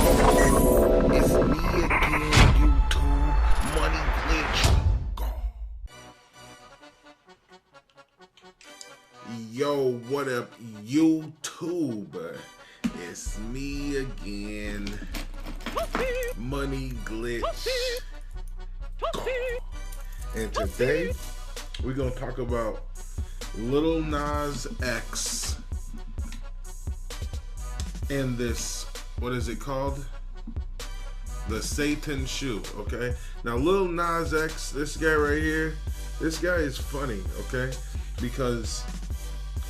It's me again, YouTube. Money glitch. Go. Yo, what up, YouTube? It's me again. Money glitch. Go. And today we're gonna talk about Lil Nas X and this, what is it called? The Satan shoe, okay? Now Lil Nas X, this guy right here, this guy is funny, okay? Because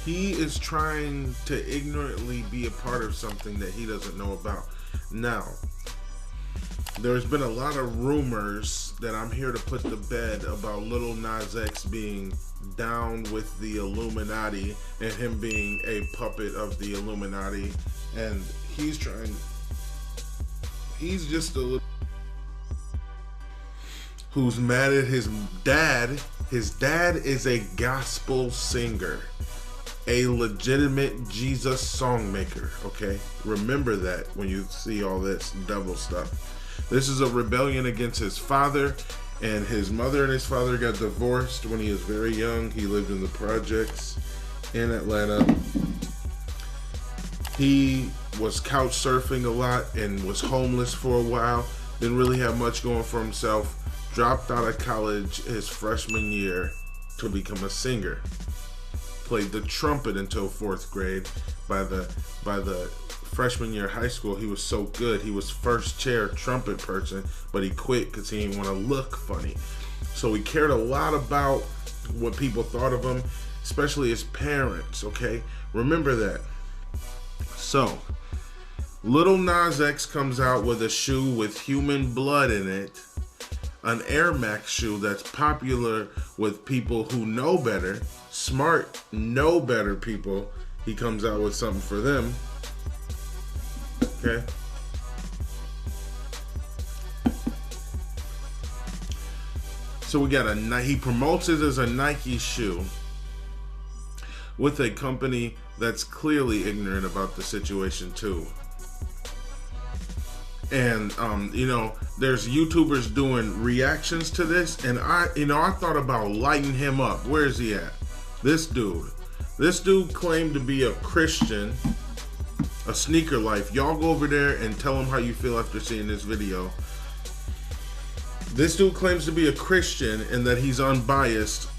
he is trying to ignorantly be a part of something that he doesn't know about. Now, there's been a lot of rumors that I'm here to put to bed about Lil Nas X being down with the Illuminati and him being a puppet of the Illuminati, and he's just a little who's mad at his dad. His dad is a gospel singer, a legitimate Jesus song maker, okay? Remember that when you see all this devil stuff. This is a rebellion against his father, and his mother and his father got divorced when he was very young. He lived in the projects in Atlanta. He was couch surfing a lot and was homeless for a while. Didn't really have much going for himself. Dropped out of college his freshman year to become a singer. Played the trumpet until 4th grade. By the freshman year of high school, he was so good. He was first chair trumpet person, but he quit because he didn't want to look funny. So he cared a lot about what people thought of him, especially his parents, okay? Remember that. So, Lil Nas X comes out with a shoe with human blood in it, an Air Max shoe that's popular with people who know better, smart, know better people. He comes out with something for them. Okay. So we got he promotes it as a Nike shoe with a company that's clearly ignorant about the situation too. And you know, there's YouTubers doing reactions to this, and I thought about lighting him up. Where is he at? This dude claimed to be a Christian, a sneaker life. Y'all go over there and tell him how you feel after seeing this video. This dude claims to be a Christian and that he's unbiased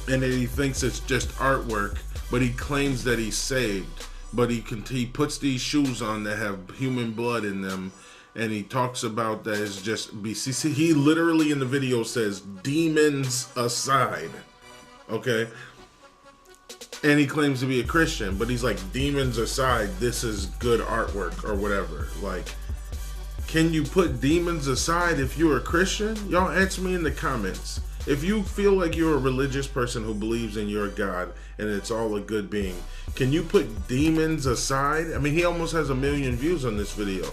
and that he thinks it's just artwork, but he claims that he's saved. But he puts these shoes on that have human blood in them, and he talks about that as just BCC. He literally in the video says, "Demons aside," okay? And he claims to be a Christian, but he's like, "Demons aside, this is good artwork," or whatever. Like, can you put demons aside if you're a Christian? Y'all answer me in the comments. If you feel like you're a religious person who believes in your God and it's all a good being, can you put demons aside? I mean, he almost has 1 million views on this video.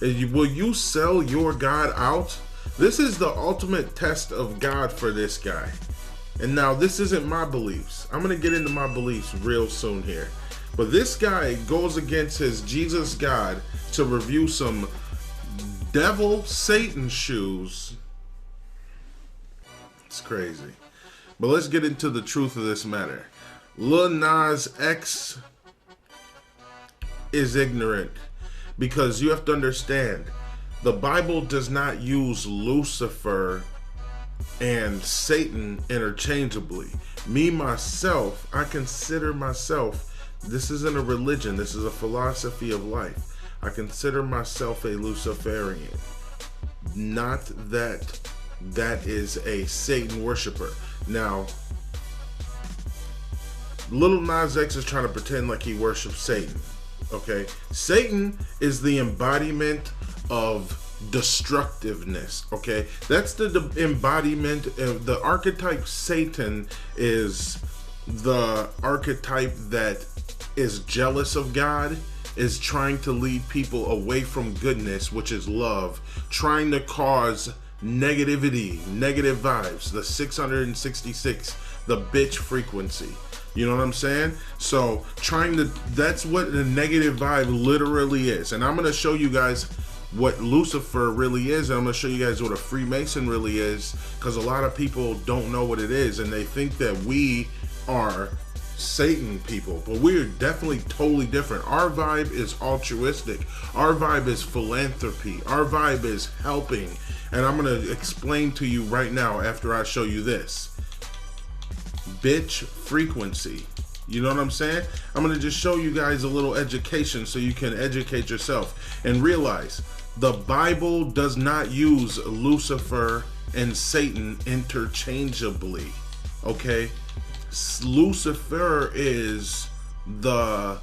Will you sell your God out? This is the ultimate test of God for this guy. And now, this isn't my beliefs. I'm going to get into my beliefs real soon here. But this guy goes against his Jesus God to review some devil Satan shoes. It's crazy. But let's get into the truth of this matter. Lil Nas X is ignorant because you have to understand, the Bible does not use Lucifer and Satan interchangeably. Me, myself, I consider myself, this isn't a religion, this is a philosophy of life. I consider myself a Luciferian. Not that that is a Satan worshiper. Now, Lil Nas X is trying to pretend like he worships Satan. Okay? Satan is the embodiment of destructiveness. Okay? That's the embodiment of the archetype. Satan is the archetype that is jealous of God, is trying to lead people away from goodness, which is love, trying to cause negativity, negative vibes, the 666, the bitch frequency. You know what I'm saying? So that's what the negative vibe literally is. And I'm going to show you guys what Lucifer really is, and I'm going to show you guys what a Freemason really is, because a lot of people don't know what it is, and they think that we are Satan people, but we're definitely totally different. Our vibe is altruistic. Our vibe is philanthropy. Our vibe is helping. And I'm going to explain to you right now after I show you this. Bitch frequency. You know what I'm saying? I'm going to just show you guys a little education so you can educate yourself and realize the Bible does not use Lucifer and Satan interchangeably. Okay? Lucifer is the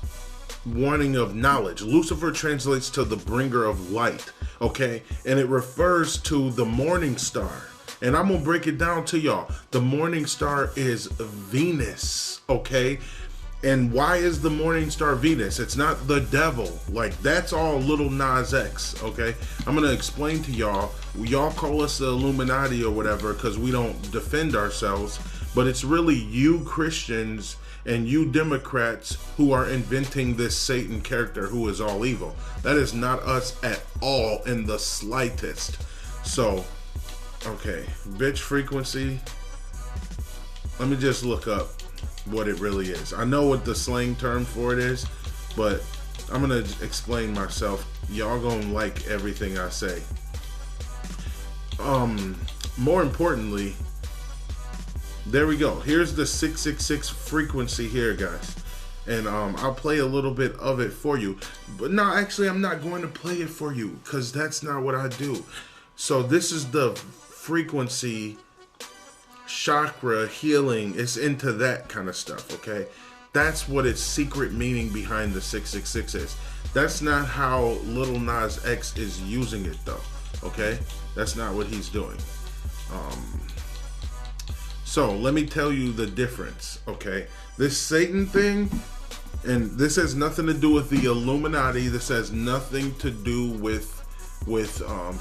wanting of knowledge. Lucifer translates to the bringer of light. Okay? And it refers to the morning star. And I'm going to break it down to y'all. The morning star is Venus, okay? And why is the morning star Venus? It's not the devil. Like, that's all Lil Nas X, okay? I'm going to explain to y'all. Y'all call us the Illuminati or whatever because we don't defend ourselves. But it's really you Christians and you Democrats who are inventing this Satan character who is all evil. That is not us at all in the slightest. So... okay, bitch frequency. Let me just look up what it really is. I know what the slang term for it is, but I'm gonna explain myself. Y'all gonna like everything I say. More importantly, there we go. Here's the 666 frequency here, guys. And I'll play a little bit of it for you. But no, actually, I'm not going to play it for you because that's not what I do. So this is the frequency, chakra, healing. It's into that kind of stuff, okay? That's what its secret meaning behind the 666 is. That's not how Lil Nas X is using it though, okay? That's not what he's doing. So let me tell you the difference, okay? This Satan thing, and this has nothing to do with the Illuminati. This has nothing to do with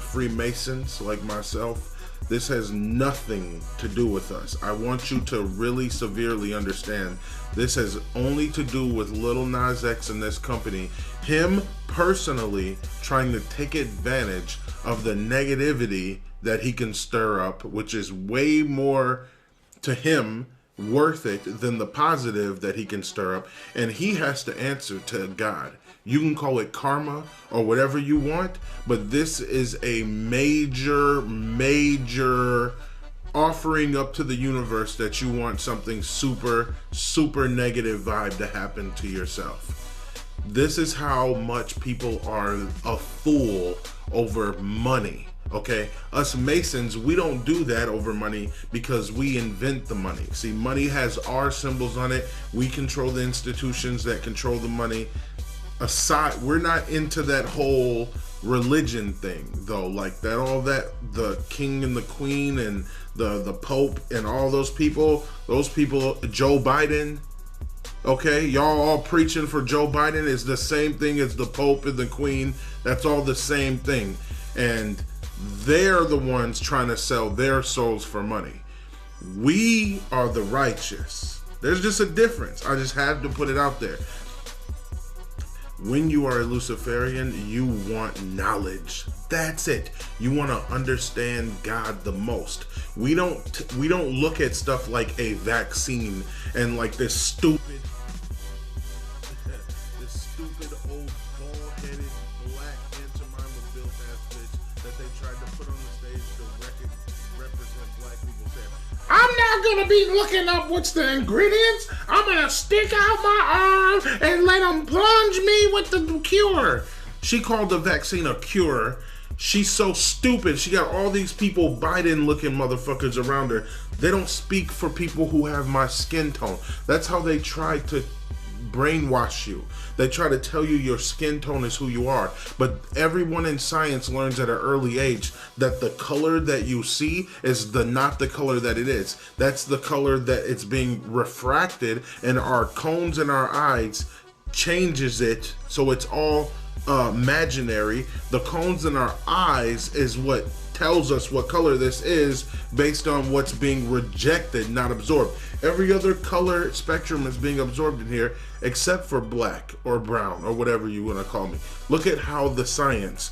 Freemasons like myself. This has nothing to do with us. I want you to really severely understand this has only to do with Lil Nas X and this company. Him personally trying to take advantage of the negativity that he can stir up, which is way more to him worth it than the positive that he can stir up. And he has to answer to God. You can call it karma or whatever you want, but this is a major offering up to the universe that you want something super negative vibe to happen to yourself. This is how much people are a fool over money. Okay, us Masons, we don't do that over money because we invent the money. See, money has our symbols on it. We control the institutions that control the money. Aside, we're not into that whole religion thing though, like that, all that, the king and the queen and the pope and all those people, Joe Biden, okay, y'all all preaching for Joe Biden is the same thing as the pope and the queen. That's all the same thing, and they're the ones trying to sell their souls for money. We are the righteous. There's just a difference. I just had to put it out there. When you are a Luciferian, you want knowledge. That's it. You want to understand God the most. We don't look at stuff like a vaccine and like this stupid old bald-headed black anti-mama built ass bitch that they tried to put on the stage to represent black people. I'm not gonna be looking up what's the ingredients. I'm gonna stick out my arm and let them plunge me with the cure. She called the vaccine a cure. She's so stupid. She got all these people Biden-looking motherfuckers around her. They don't speak for people who have my skin tone. That's how they try to brainwash you. They try to tell you your skin tone is who you are. But everyone in science learns at an early age that the color that you see is not the color that it is. That's the color that it's being refracted, and our cones in our eyes changes it so it's all imaginary. The cones in our eyes is what tells us what color this is based on what's being rejected, not absorbed. Every other color spectrum is being absorbed in here except for black or brown or whatever you want to call me. Look at how the science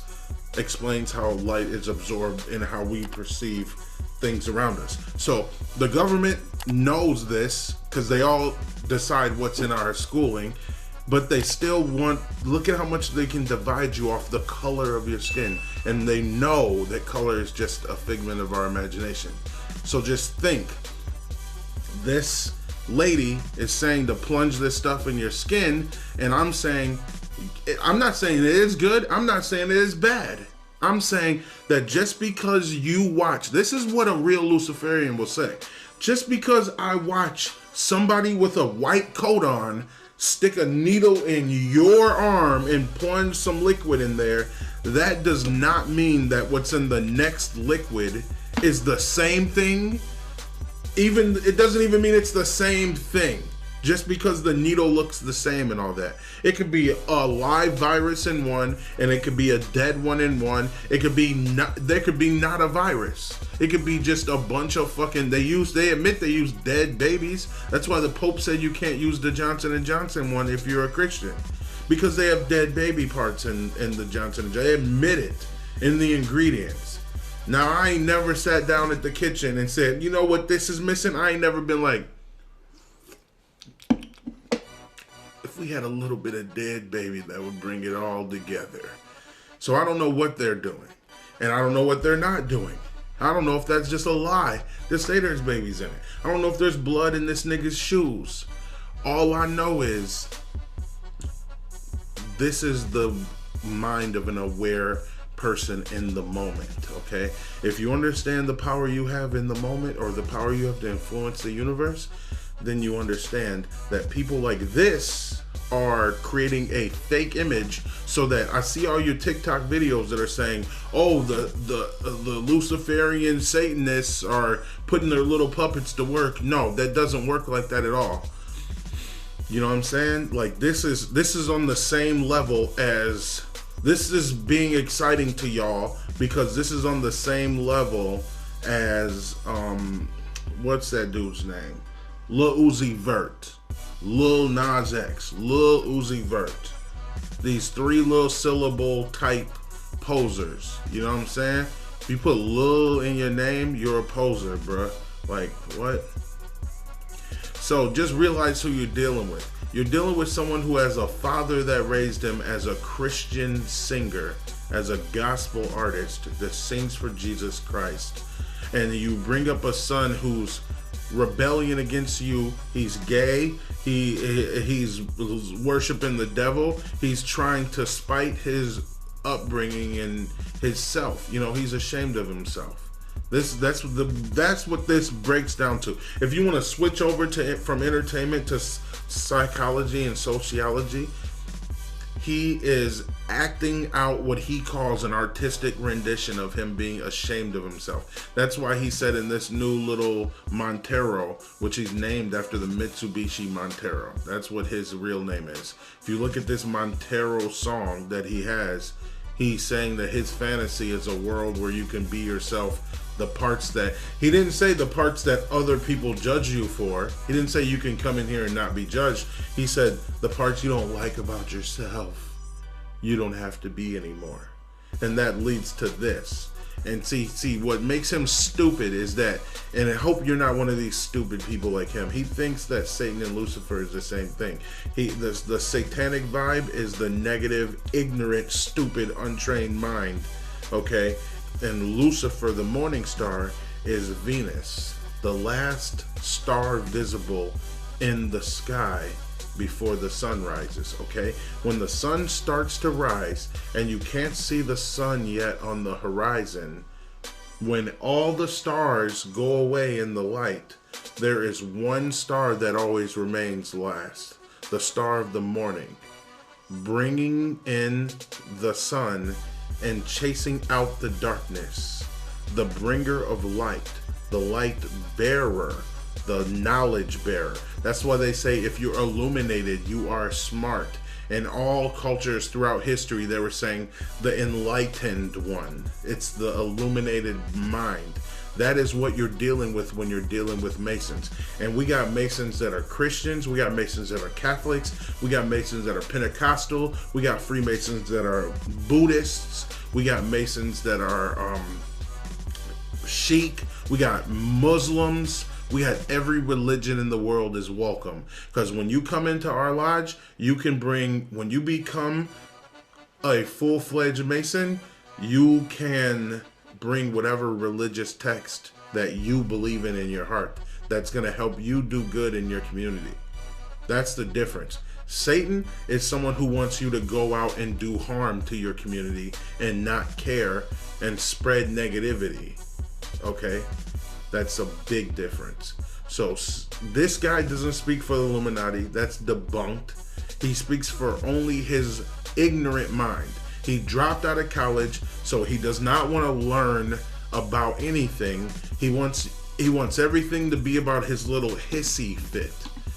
explains how light is absorbed and how we perceive things around us. So the government knows this because they all decide what's in our schooling, but they still want, look at how much they can divide you off the color of your skin. And they know that color is just a figment of our imagination. So just think, this lady is saying to plunge this stuff in your skin, and I'm not saying it is good, I'm not saying it is bad. I'm saying that just because you watch, this is what a real Luciferian will say. Just because I watch somebody with a white coat on stick a needle in your arm and plunge some liquid in there, that does not mean that what's in the next liquid is the same thing. Even it doesn't even mean it's the same thing. Just because the needle looks the same and all that. It could be a live virus in one, and it could be a dead one in one. It could be not, there could be not a virus. It could be just a bunch of fucking, they admit they use dead babies. That's why the Pope said you can't use the Johnson & Johnson one if you're a Christian. Because they have dead baby parts in the Johnson & Johnson. They admit it in the ingredients. Now, I ain't never sat down at the kitchen and said, you know what this is missing? I ain't never been like, if we had a little bit of dead baby, that would bring it all together. So I don't know what they're doing. And I don't know what they're not doing. I don't know if that's just a lie. Just say there's babies in it. I don't know if there's blood in this nigga's shoes. All I know is this is the mind of an aware person in the moment, okay? If you understand the power you have in the moment, or the power you have to influence the universe, then you understand that people like this are creating a fake image, so that I see all your TikTok videos that are saying, oh, the Luciferian Satanists are putting their little puppets to work. No, that doesn't work like that at all. You know what I'm saying? Like, this is on the same level as, this is being exciting to y'all because this is on the same level as what's that dude's name? Lil Uzi Vert, Lil Nas X, Lil Uzi Vert. These 3 little syllable type posers. You know what I'm saying? If you put Lil in your name, you're a poser, bruh. Like, what? So just realize who you're dealing with. You're dealing with someone who has a father that raised him as a Christian singer, as a gospel artist that sings for Jesus Christ. And you bring up a son who's rebellion against you. He's gay. He's worshiping the devil. He's trying to spite his upbringing and his self. You know, he's ashamed of himself. That's what this breaks down to. If you want to switch over to from entertainment to psychology and sociology, he is acting out what he calls an artistic rendition of him being ashamed of himself. That's why he said in this new little Montero, which he's named after the Mitsubishi Montero. That's what his real name is. If you look at this Montero song that he has, he's saying that his fantasy is a world where you can be yourself. The parts that, he didn't say the parts that other people judge you for. He didn't say you can come in here and not be judged. He said the parts you don't like about yourself, you don't have to be anymore. And that leads to this. And see what makes him stupid is that, and I hope you're not one of these stupid people like him. He thinks that Satan and Lucifer is the same thing. The satanic vibe is the negative, ignorant, stupid, untrained mind. Okay? And Lucifer, the morning star, is Venus, the last star visible in the sky before the sun rises, okay? When the sun starts to rise and you can't see the sun yet on the horizon, when all the stars go away in the light, there is one star that always remains last, the star of the morning, bringing in the sun and chasing out the darkness, the bringer of light, the light bearer, the knowledge bearer. That's why they say if you're illuminated, you are smart. In all cultures throughout history, they were saying the enlightened one. It's the illuminated mind. That is what you're dealing with when you're dealing with Masons. And we got Masons that are Christians. We got Masons that are Catholics. We got Masons that are Pentecostal. We got Freemasons that are Buddhists. We got Masons that are Sikh. We got Muslims. We got every religion in the world is welcome. Because when you come into our lodge, you can bring, when you become a full-fledged Mason, you can bring whatever religious text that you believe in your heart that's going to help you do good in your community. That's the difference. Satan is someone who wants you to go out and do harm to your community and not care and spread negativity. Okay? That's a big difference. So this guy doesn't speak for the Illuminati. That's debunked. He speaks for only his ignorant mind. He dropped out of college, so he does not want to learn about anything. He wants everything to be about his little hissy fit,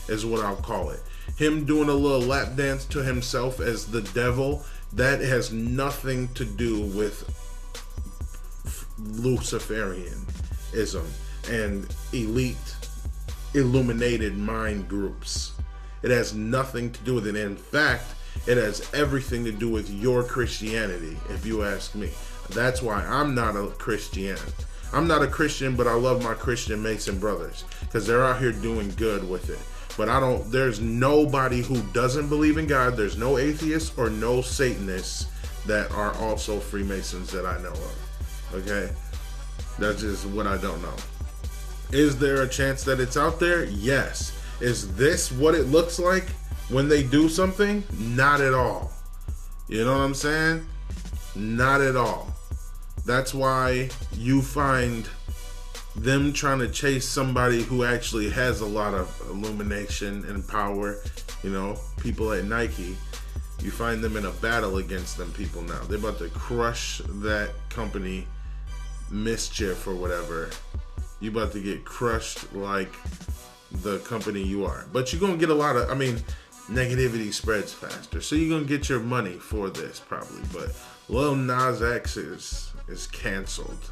is what I'll call it. Him doing a little lap dance to himself as the devil, that has nothing to do with Luciferianism and elite illuminated mind groups. It has nothing to do with it. In fact, it has everything to do with your Christianity, if you ask me. That's why I'm not a Christian. I'm not a Christian, but I love my Christian Mason brothers because they're out here doing good with it. But there's nobody who doesn't believe in God. There's no atheists or no Satanists that are also Freemasons that I know of. Okay? That's just what I don't know. Is there a chance that it's out there? Yes. Is this what it looks like when they do something? Not at all. You know what I'm saying? Not at all. That's why you find them trying to chase somebody who actually has a lot of illumination and power. You know, people at Nike, you find them in a battle against them people now. They're about to crush that company, Mischief or whatever. You about to get crushed like the company you are. But you're going to get a lot of, negativity spreads faster. So you're going to get your money for this probably. But Lil Nas X is canceled.